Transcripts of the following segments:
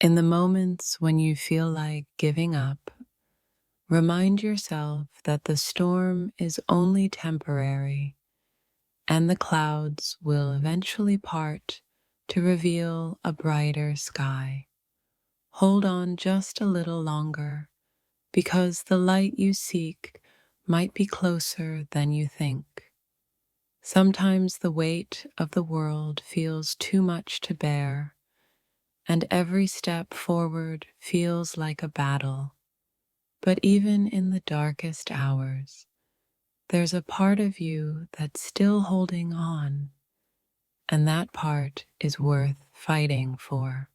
In the moments when you feel like giving up, remind yourself that the storm is only temporary and the clouds will eventually part to reveal a brighter sky. Hold on just a little longer because the light you seek might be closer than you think. Sometimes the weight of the world feels too much to bear, and every step forward feels like a battle. But even in the darkest hours, there's a part of you that's still holding on, and that part is worth fighting for.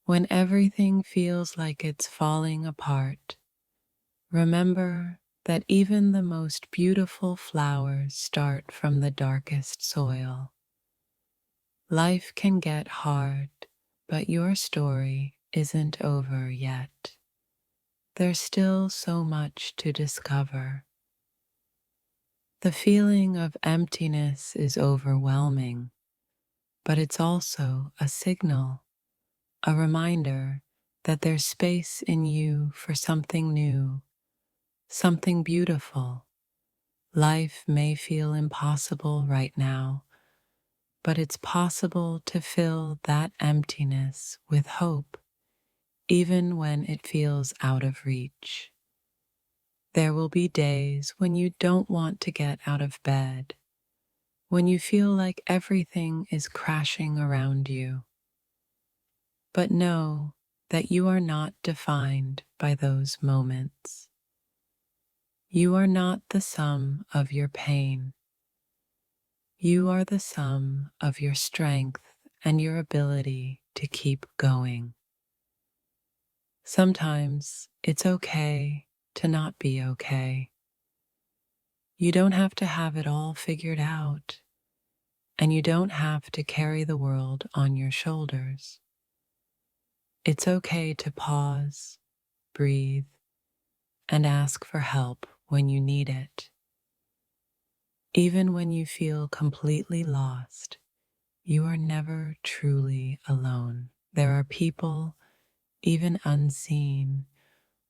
When everything feels like it's falling apart, remember that even the most beautiful flowers start from the darkest soil. Life can get hard, but your story isn't over yet. There's still so much to discover. The feeling of emptiness is overwhelming, but it's also a signal, a reminder that there's space in you for something new, something beautiful. Life may feel impossible right now, but it's possible to fill that emptiness with hope, even when it feels out of reach. There will be days when you don't want to get out of bed, when you feel like everything is crashing around you. But know that you are not defined by those moments. You are not the sum of your pain. You are the sum of your strength and your ability to keep going. Sometimes it's okay to not be okay. You don't have to have it all figured out, and you don't have to carry the world on your shoulders. It's okay to pause, breathe, and ask for help when you need it. Even when you feel completely lost, you are never truly alone. There are people, even unseen,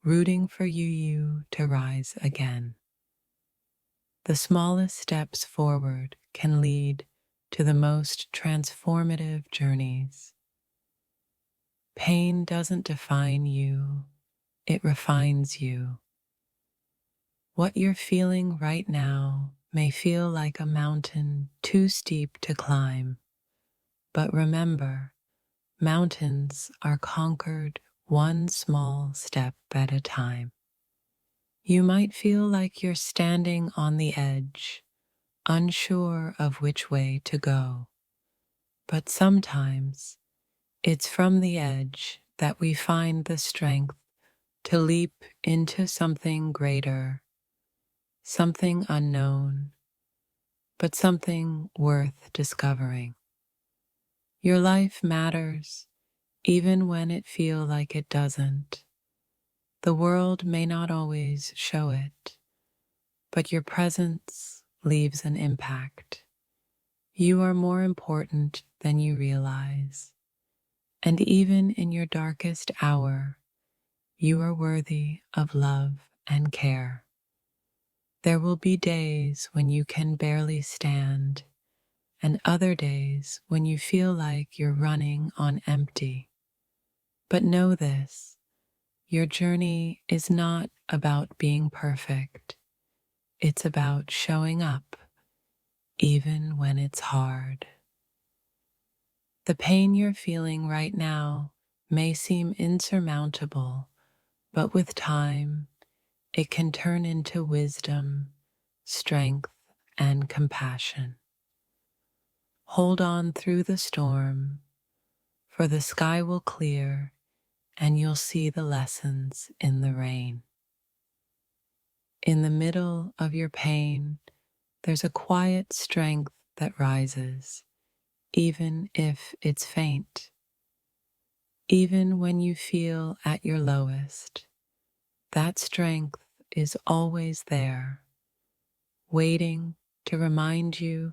rooting for you to rise again. The smallest steps forward can lead to the most transformative journeys. Pain doesn't define you, it refines you. What you're feeling right now may feel like a mountain too steep to climb, but remember, mountains are conquered one small step at a time. You might feel like you're standing on the edge, unsure of which way to go, but sometimes it's from the edge that we find the strength to leap into something greater, something unknown, but something worth discovering. Your life matters, even when it feels like it doesn't. The world may not always show it, but your presence leaves an impact. You are more important than you realize, and even in your darkest hour, you are worthy of love and care. There will be days when you can barely stand, and other days when you feel like you're running on empty. But know this, your journey is not about being perfect. It's about showing up, even when it's hard. The pain you're feeling right now may seem insurmountable, but with time, it can turn into wisdom, strength, and compassion. Hold on through the storm, for the sky will clear and you'll see the lessons in the rain. In the middle of your pain, there's a quiet strength that rises, even if it's faint. Even when you feel at your lowest, that strength is always there, waiting to remind you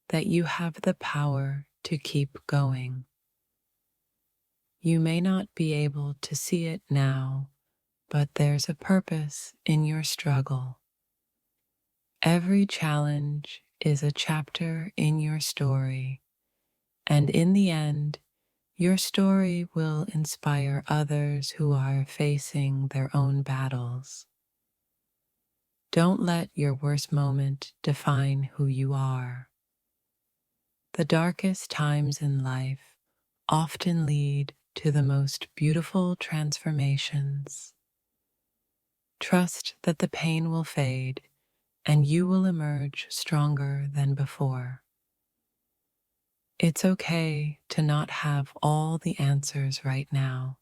that you have the power to keep going. You may not be able to see it now, but there's a purpose in your struggle. Every challenge is a chapter in your story, and in the end, your story will inspire others who are facing their own battles. Don't let your worst moment define who you are. The darkest times in life often lead to the most beautiful transformations. Trust that the pain will fade and you will emerge stronger than before. It's okay to not have all the answers right now.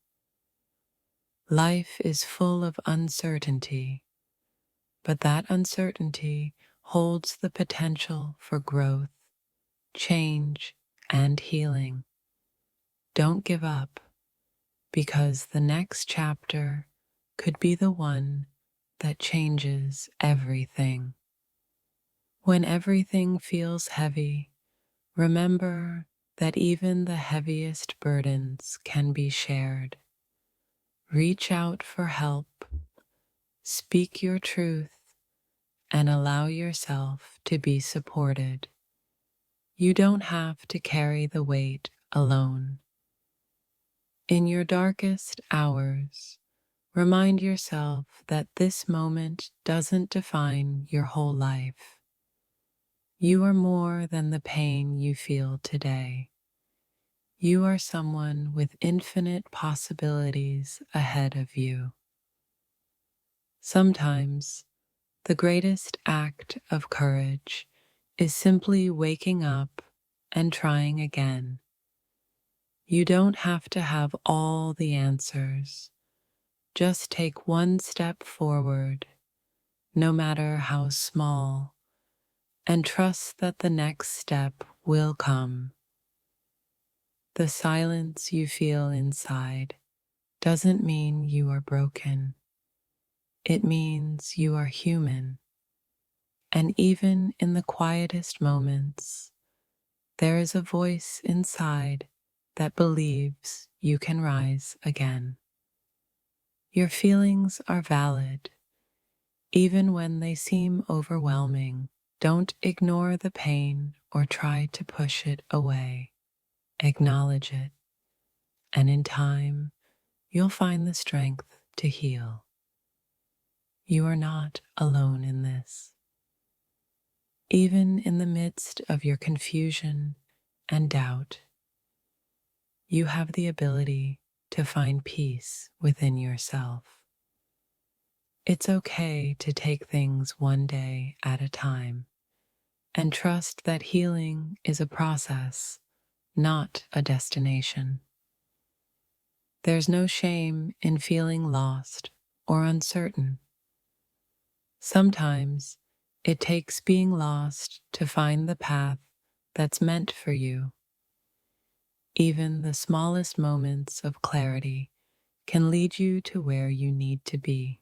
Life is full of uncertainty, but that uncertainty holds the potential for growth, change, and healing. Don't give up, because the next chapter could be the one that changes everything. When everything feels heavy, remember that even the heaviest burdens can be shared. Reach out for help, speak your truth, and allow yourself to be supported. You don't have to carry the weight alone. In your darkest hours, remind yourself that this moment doesn't define your whole life. You are more than the pain you feel today. You are someone with infinite possibilities ahead of you. Sometimes, the greatest act of courage is simply waking up and trying again. You don't have to have all the answers. Just take one step forward, no matter how small, and trust that the next step will come. The silence you feel inside doesn't mean you are broken. It means you are human. And even in the quietest moments, there is a voice inside that believes you can rise again. Your feelings are valid, even when they seem overwhelming. Don't ignore the pain or try to push it away. Acknowledge it, and in time, you'll find the strength to heal. You are not alone in this. Even in the midst of your confusion and doubt, you have the ability to find peace within yourself. It's okay to take things one day at a time and trust that healing is a process, not a destination. There's no shame in feeling lost or uncertain. Sometimes it takes being lost to find the path that's meant for you. Even the smallest moments of clarity can lead you to where you need to be.